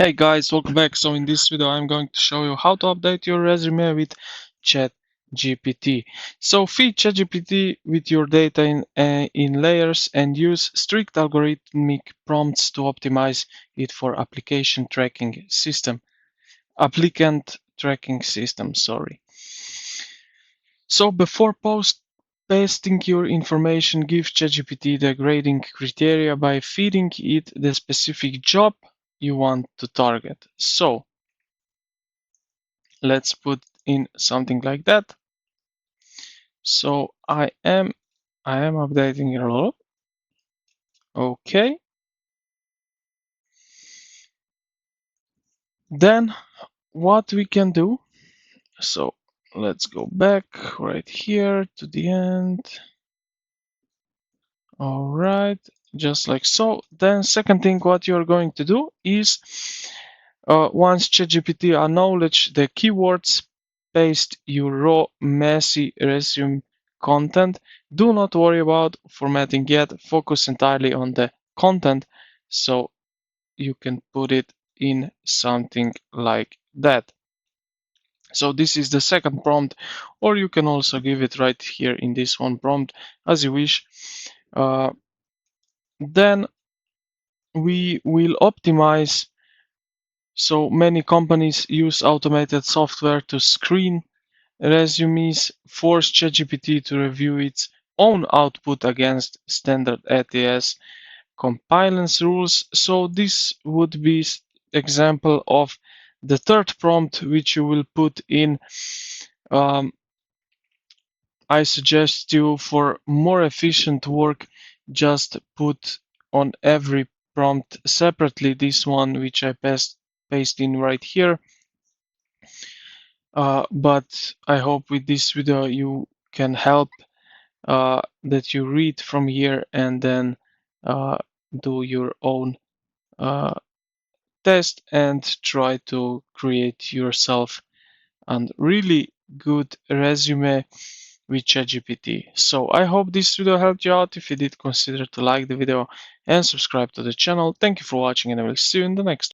Hey guys, welcome back. So in this video I'm going to show you how to update your resume with ChatGPT. So feed ChatGPT with your data in layers and use strict algorithmic prompts to optimize it for applicant tracking system, sorry. So before pasting your information, give ChatGPT the grading criteria by feeding it the specific job you want to target. So let's put in something like that. So I am updating it all. Okay. Then what we can do, so let's go back right here to the end. All right, just like so. Then second thing what you're going to do is once ChatGPT acknowledge the keywords, paste your raw messy resume content. Do not worry about formatting yet. Focus entirely on the content, so you can put it in something like that. So this is the second prompt, or you can also give it right here in this one prompt as you wish. Then we will optimize. So many companies use automated software to screen resumes, force ChatGPT to review its own output against standard ATS compliance rules. So this would be example of the third prompt which you will put in. Um, I suggest you, for more efficient work, just put on every prompt separately. This one which I paste in right here. But I hope with this video you can help that you read from here and then do your own uh, test and try to create yourself a really good resume with ChatGPT. So I hope this video helped you out. If you did, consider to like the video and subscribe to the channel. Thank you for watching, and I will see you in the next one.